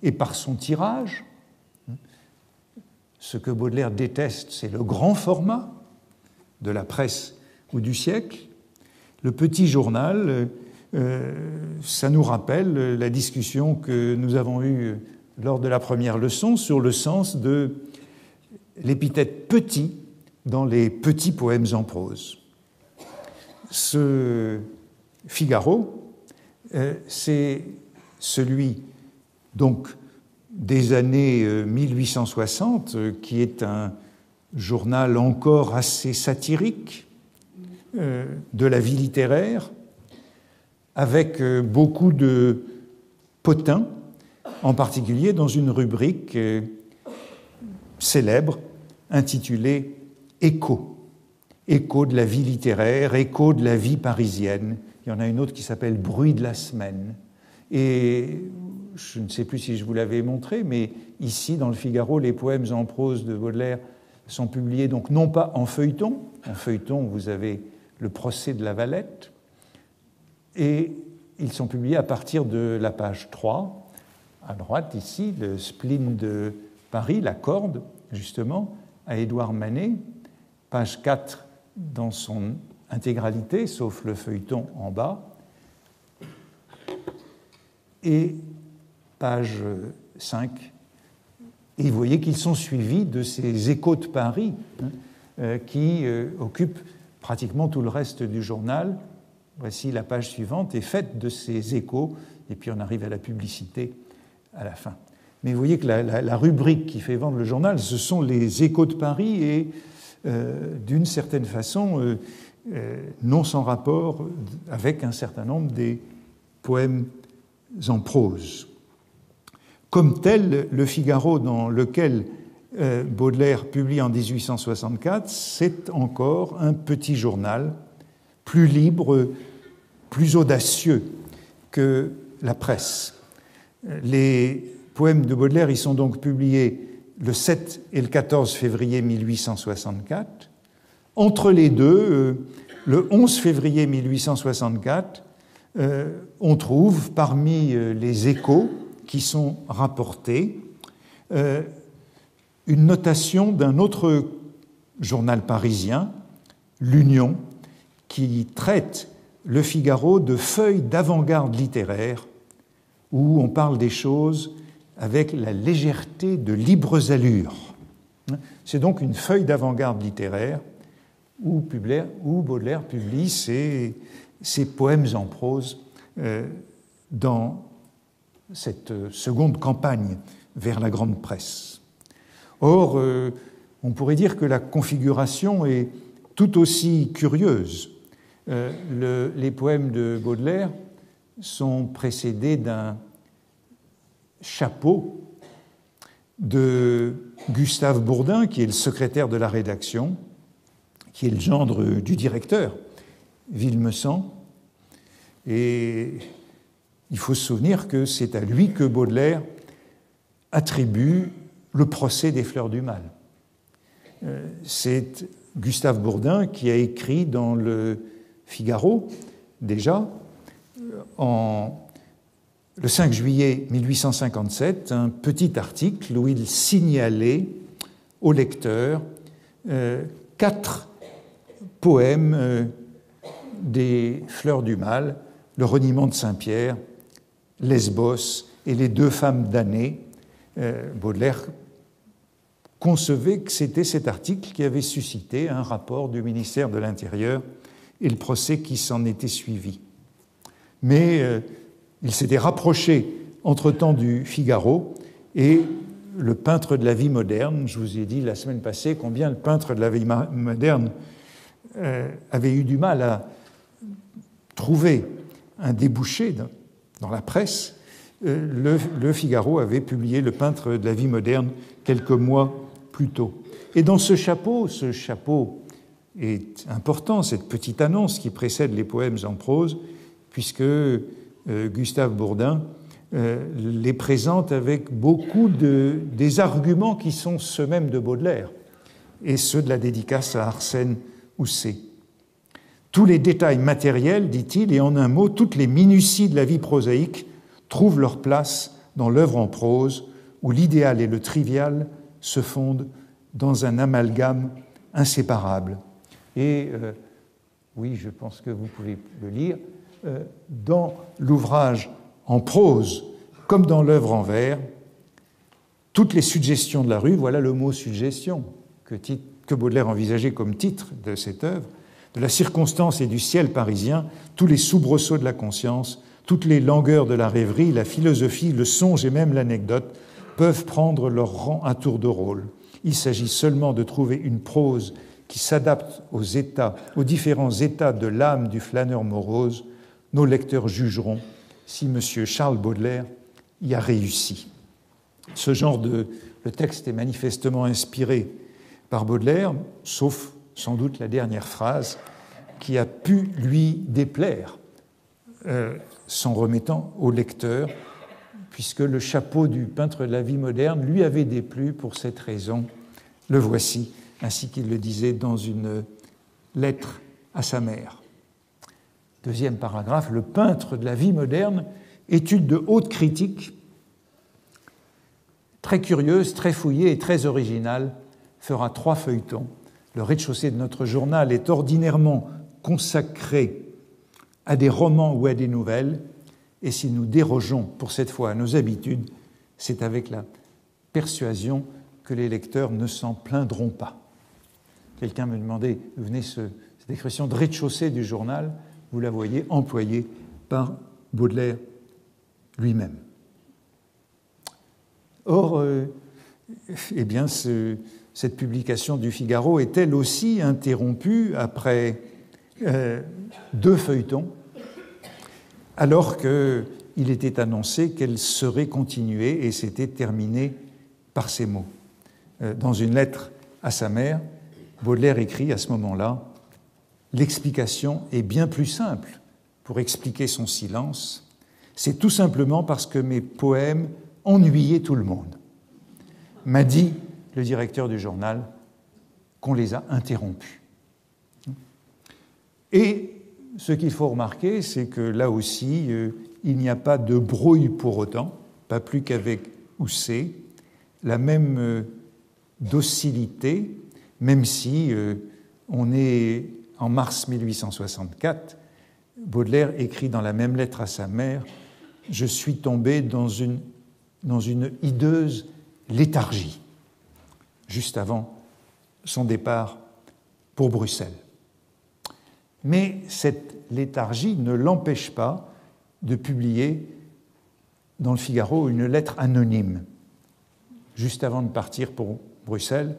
et par son tirage. Ce que Baudelaire déteste, c'est le grand format de la presse ou du siècle. Le petit journal, ça nous rappelle la discussion que nous avons eue lors de la première leçon sur le sens de l'épithète « petit » dans les petits poèmes en prose. Ce Figaro, c'est celui donc des années 1860, qui est un journal encore assez satirique de la vie littéraire, avec beaucoup de potins, en particulier dans une rubrique célèbre intitulée « Écho ». Écho de la vie littéraire, écho de la vie parisienne. Il y en a une autre qui s'appelle « Bruit de la semaine ». Et je ne sais plus si je vous l'avais montré, mais ici, dans le Figaro, les poèmes en prose de Baudelaire sont publiés donc non pas en feuilleton. En feuilleton, vous avez le procès de la Valette, et ils sont publiés à partir de la page 3, à droite ici, le spleen de Paris, la corde, justement, à Édouard Manet, page 4 dans son intégralité, sauf le feuilleton en bas, et page 5. Et vous voyez qu'ils sont suivis de ces échos de Paris qui occupent pratiquement tout le reste du journal. Voici la page suivante, est faite de ces échos, et puis on arrive à la publicité à la fin. Mais vous voyez que la rubrique qui fait vendre le journal, ce sont les échos de Paris, et d'une certaine façon, non sans rapport avec un certain nombre des poèmes en prose. Comme tel, le Figaro dans lequel Baudelaire publie en 1864, c'est encore un petit journal plus libre, plus audacieux que la presse. Les poèmes de Baudelaire y sont donc publiés le 7 et le 14 février 1864. Entre les deux, le 11 février 1864, on trouve parmi les échos qui sont rapportés une notation d'un autre journal parisien, l'Union, qui traite le Figaro de feuille d'avant-garde littéraire, où on parle des choses avec la légèreté de libres allures. C'est donc une feuille d'avant-garde littéraire où Baudelaire publie ses poèmes en prose dans cette seconde campagne vers la grande presse. Or, on pourrait dire que la configuration est tout aussi curieuse. Les poèmes de Baudelaire sont précédés d'un chapeau de Gustave Bourdin, qui est le secrétaire de la rédaction, qui est le gendre du directeur, Villemessant. Et il faut se souvenir que c'est à lui que Baudelaire attribue le procès des Fleurs du Mal. C'est Gustave Bourdin qui a écrit dans le Figaro, déjà, le 5 juillet 1857, un petit article où il signalait au lecteur 4 poèmes des Fleurs du Mal, le reniement de Saint-Pierre, Lesbos et les 2 femmes damnées. Baudelaire concevait que c'était cet article qui avait suscité un rapport du ministère de l'Intérieur et le procès qui s'en était suivi. Mais il s'était rapproché entre-temps du Figaro et le peintre de la vie moderne, je vous ai dit la semaine passée combien le peintre de la vie moderne avait eu du mal à trouver un débouché dans la presse. Le Figaro avait publié le peintre de la vie moderne quelques mois plus tôt. Et dans ce chapeau est important, cette petite annonce qui précède les poèmes en prose, puisque Gustave Bourdin les présente avec beaucoup des arguments qui sont ceux mêmes de Baudelaire et ceux de la dédicace à Arsène Housset. Tous les détails matériels, dit-il, et en un mot, toutes les minuties de la vie prosaïque trouvent leur place dans l'œuvre en prose où l'idéal et le trivial se fondent dans un amalgame inséparable. Et oui, je pense que vous pouvez le lire, dans l'ouvrage en prose comme dans l'œuvre en vers, toutes les suggestions de la rue, voilà le mot suggestion que Baudelaire envisageait comme titre de cette œuvre, de la circonstance et du ciel parisien, tous les soubresauts de la conscience, toutes les langueurs de la rêverie, la philosophie, le songe et même l'anecdote peuvent prendre leur rang à tour de rôle. Il s'agit seulement de trouver une prose qui s'adapte aux différents états de l'âme du flâneur morose. Nos lecteurs jugeront si M. Charles Baudelaire y a réussi. Ce genre de texte est manifestement inspiré par Baudelaire, sauf sans doute la dernière phrase qui a pu lui déplaire, s'en remettant au lecteur, puisque le chapeau du peintre de la vie moderne lui avait déplu pour cette raison. Le voici, ainsi qu'il le disait dans une lettre à sa mère. Deuxième paragraphe, le peintre de la vie moderne, étude de haute critique, très curieuse, très fouillée et très originale, fera 3 feuilletons. Le rez-de-chaussée de notre journal est ordinairement consacré à des romans ou à des nouvelles, et si nous dérogeons pour cette fois à nos habitudes, c'est avec la persuasion que les lecteurs ne s'en plaindront pas. Quelqu'un me demandait d'où venait cette expression de rez-de-chaussée du journal, vous la voyez employée par Baudelaire lui-même. Or, eh bien, cette publication du Figaro est elle aussi interrompue après 2 feuilletons, alors qu'il était annoncé qu'elle serait continuée et s'était terminée par ces mots. Dans une lettre à sa mère, Baudelaire écrit à ce moment-là « L'explication est bien plus simple pour expliquer son silence. C'est tout simplement parce que mes poèmes ennuyaient tout le monde. M'a dit le directeur du journal qu'on les a interrompus. » Et ce qu'il faut remarquer, c'est que là aussi, il n'y a pas de brouille pour autant, pas plus qu'avec Housset, la même docilité, même si on est en mars 1864, Baudelaire écrit dans la même lettre à sa mère « Je suis tombé dans une hideuse léthargie », juste avant son départ pour Bruxelles. Mais cette léthargie ne l'empêche pas de publier dans le Figaro une lettre anonyme, juste avant de partir pour Bruxelles,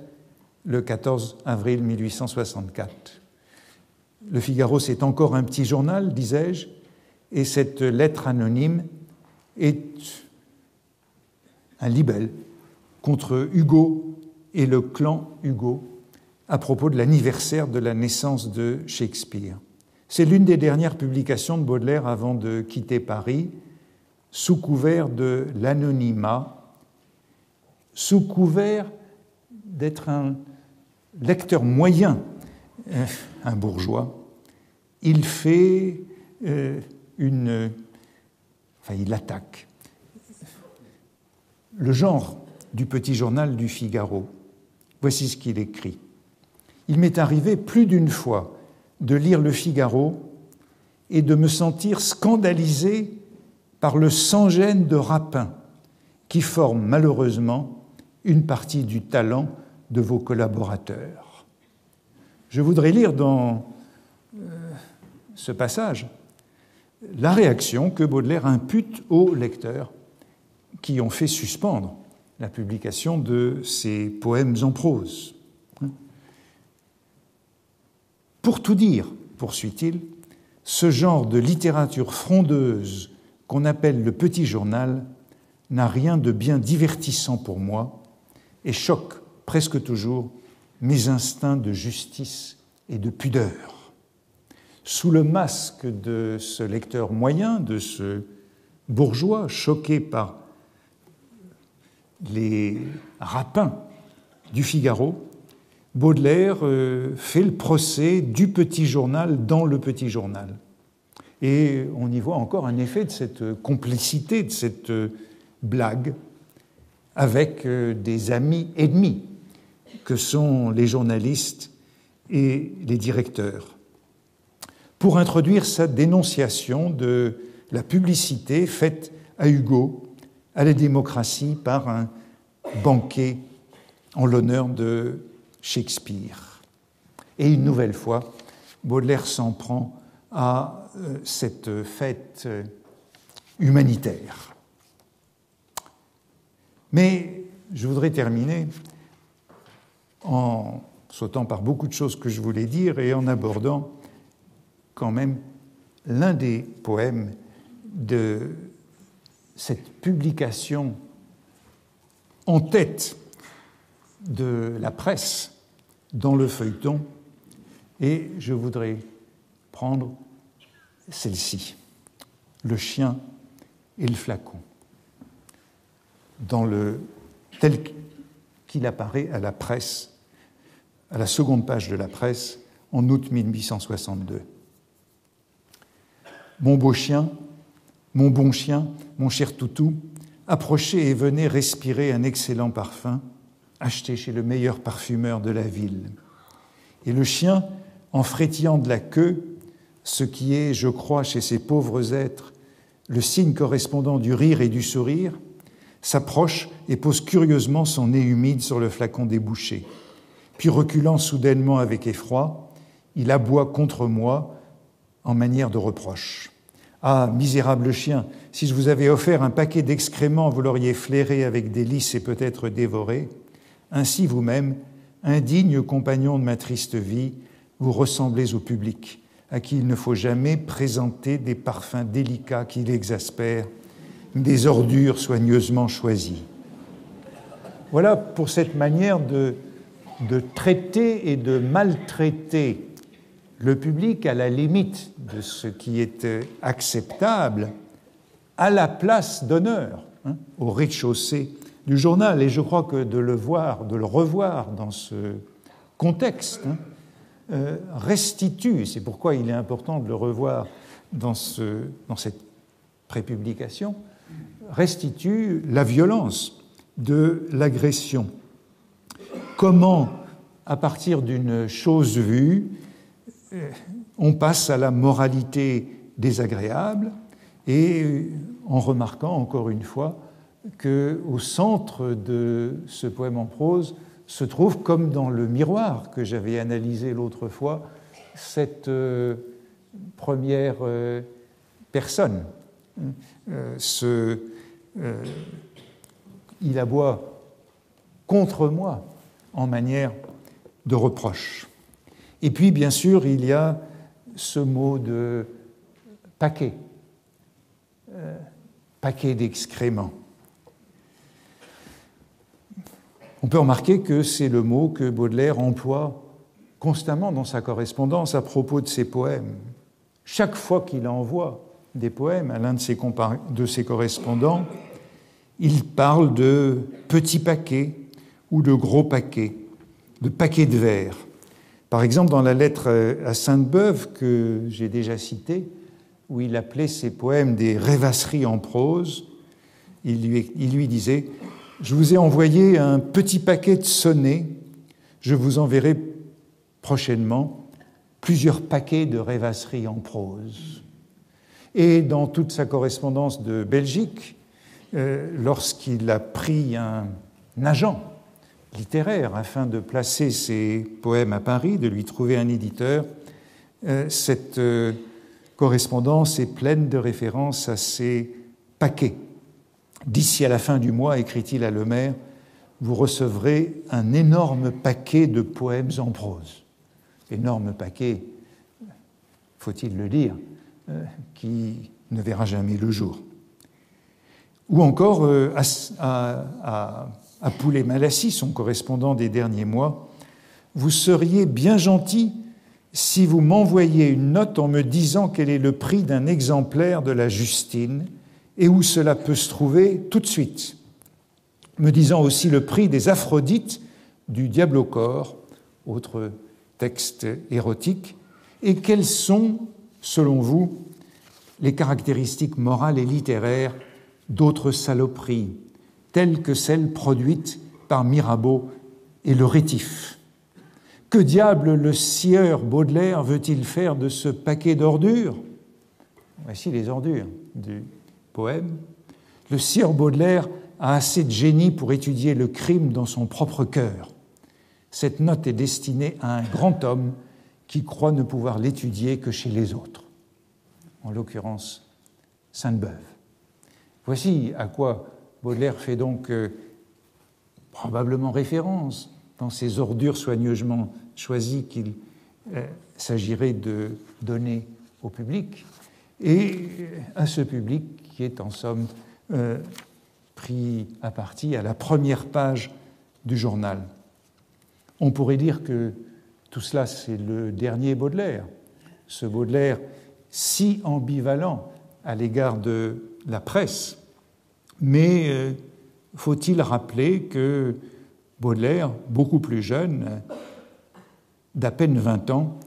le 14 avril 1864. Le Figaro, c'est encore un petit journal, disais-je, et cette lettre anonyme est un libelle contre Hugo et le clan Hugo à propos de l'anniversaire de la naissance de Shakespeare. C'est l'une des dernières publications de Baudelaire avant de quitter Paris, sous couvert de l'anonymat, sous couvert d'être un lecteur moyen, un bourgeois. Il fait il attaque le genre du petit journal du Figaro. Voici ce qu'il écrit. il m'est arrivé plus d'une fois de lire Le Figaro et de me sentir scandalisé par le sans-gêne de Rapin qui forme malheureusement une partie du talent de vos collaborateurs. Je voudrais lire dans ce passage la réaction que Baudelaire impute aux lecteurs qui ont fait suspendre la publication de ses poèmes en prose. Pour tout dire, poursuit-il, ce genre de littérature frondeuse qu'on appelle le petit journal n'a rien de bien divertissant pour moi et choque presque toujours mes instincts de justice et de pudeur. Sous le masque de ce lecteur moyen, de ce bourgeois choqué par les rapins du Figaro, Baudelaire fait le procès du petit journal dans le petit journal. Et on y voit encore un effet de cette complicité, de cette blague avec des amis ennemis que sont les journalistes et les directeurs, pour introduire sa dénonciation de la publicité faite à Hugo, à la démocratie, par un banquet en l'honneur de Shakespeare. Et une nouvelle fois, Baudelaire s'en prend à cette fête humanitaire. Mais je voudrais terminer en sautant par beaucoup de choses que je voulais dire et en abordant quand même l'un des poèmes de cette publication en tête de la presse dans le feuilleton, et je voudrais prendre celle-ci, Le chien et le flacon, tel qu'il apparaît à la presse, à la seconde page de la presse, en août 1862. Mon beau chien, mon bon chien, mon cher toutou, approchez et venez respirer un excellent parfum, acheté chez le meilleur parfumeur de la ville. Et le chien, en frétillant de la queue, ce qui est, je crois, chez ces pauvres êtres, le signe correspondant du rire et du sourire, s'approche et pose curieusement son nez humide sur le flacon débouché. Puis, reculant soudainement avec effroi, il aboie contre moi en manière de reproche. « Ah, misérable chien, si je vous avais offert un paquet d'excréments, vous l'auriez flairé avec délice et peut-être dévoré. Ainsi vous-même, indigne compagnon de ma triste vie, vous ressemblez au public, à qui il ne faut jamais présenter des parfums délicats qui l'exaspèrent, des ordures soigneusement choisies. » Voilà pour cette manière de traiter et de maltraiter le public à la limite de ce qui est acceptable, à la place d'honneur, au rez-de-chaussée du journal. Et je crois que de le revoir dans ce contexte, restitue, c'est pourquoi il est important de le revoir dans cette prépublication, restitue la violence de l'agression. Comment, à partir d'une chose vue, on passe à la moralité désagréable, et en remarquant encore une fois qu'au centre de ce poème en prose se trouve, comme dans le miroir que j'avais analysé l'autre fois, cette première personne. Il aboie contre moi en manière de reproche. Et puis, bien sûr, il y a ce mot de paquet, paquet d'excréments. On peut remarquer que c'est le mot que Baudelaire emploie constamment dans sa correspondance à propos de ses poèmes. Chaque fois qu'il envoie des poèmes à l'un de ses correspondants, il parle de petits paquets ou de gros paquets, de paquets de verre. Par exemple, dans la lettre à Sainte-Beuve que j'ai déjà citée, où il appelait ses poèmes des rêvasseries en prose, il lui disait « Je vous ai envoyé un petit paquet de sonnets, je vous enverrai prochainement plusieurs paquets de rêvasseries en prose. Et dans toute sa correspondance de Belgique, lorsqu'il a pris un agent littéraire afin de placer ses poèmes à Paris, de lui trouver un éditeur, cette correspondance est pleine de références à ces paquets. D'ici à la fin du mois, écrit-il à Lemaire, vous recevrez un énorme paquet de poèmes en prose. Énorme paquet, faut-il le dire, qui ne verra jamais le jour. Ou encore à Poulet-Malassis, son correspondant des derniers mois, vous seriez bien gentil si vous m'envoyiez une note en me disant quel est le prix d'un exemplaire de la Justine et où cela peut se trouver tout de suite, me disant aussi le prix des Aphrodites du Diable au corps, autre texte érotique, et quelles sont, selon vous, les caractéristiques morales et littéraires d'autres saloperies, telles que celles produites par Mirabeau et le Rétif. Que diable le sieur Baudelaire veut-il faire de ce paquet d'ordures? Voici les ordures du poème. Le sieur Baudelaire a assez de génie pour étudier le crime dans son propre cœur. Cette note est destinée à un grand homme qui croit ne pouvoir l'étudier que chez les autres, en l'occurrence Sainte-Beuve. Voici à quoi Baudelaire fait donc probablement référence dans ces ordures soigneusement choisies qu'il s'agirait de donner au public, et à ce public qui est en somme pris à partie à la première page du journal. On pourrait dire que tout cela, c'est le dernier Baudelaire, ce Baudelaire si ambivalent à l'égard de la presse, mais faut-il rappeler que Baudelaire, beaucoup plus jeune, d'à peine 20 ans,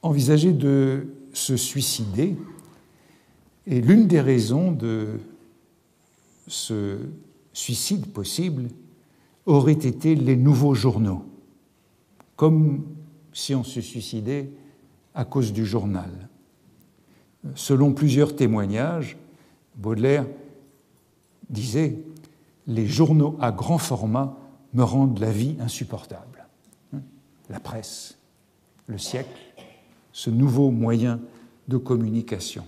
envisageait de se suicider, et l'une des raisons de ce suicide possible aurait été les nouveaux journaux, comme si on se suicidait à cause du journal. Selon plusieurs témoignages, Baudelaire disait « Les journaux à grand format me rendent la vie insupportable. » La presse, le siècle, ce nouveau moyen de communication.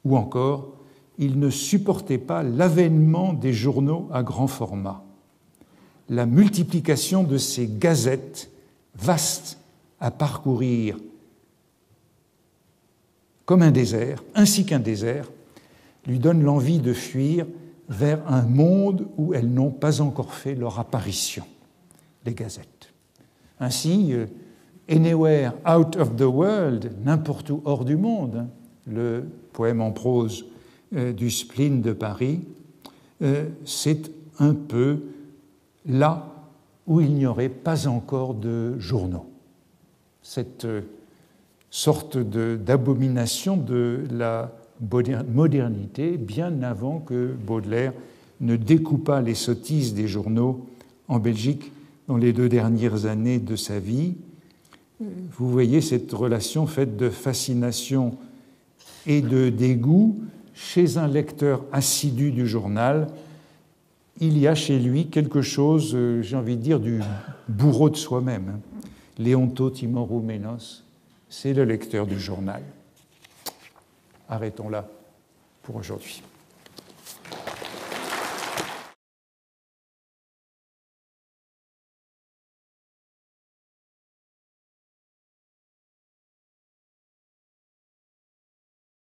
Ou encore, il ne supportait pas l'avènement des journaux à grand format, la multiplication de ces gazettes vastes à parcourir comme un désert, ainsi qu'un désert, lui donne l'envie de fuir vers un monde où elles n'ont pas encore fait leur apparition, les gazettes. Ainsi, Anywhere out of the world, n'importe où hors du monde, le poème en prose du Spleen de Paris, c'est un peu là où il n'y aurait pas encore de journaux. Cette sorte d'abomination de la modernité, bien avant que Baudelaire ne découpât les sottises des journaux en Belgique dans les 2 dernières années de sa vie. Vous voyez cette relation faite de fascination et de dégoût. Chez un lecteur assidu du journal, il y a chez lui quelque chose, j'ai envie de dire, du bourreau de soi-même. Léonto Timorouménos, c'est le lecteur du journal. Arrêtons là pour aujourd'hui.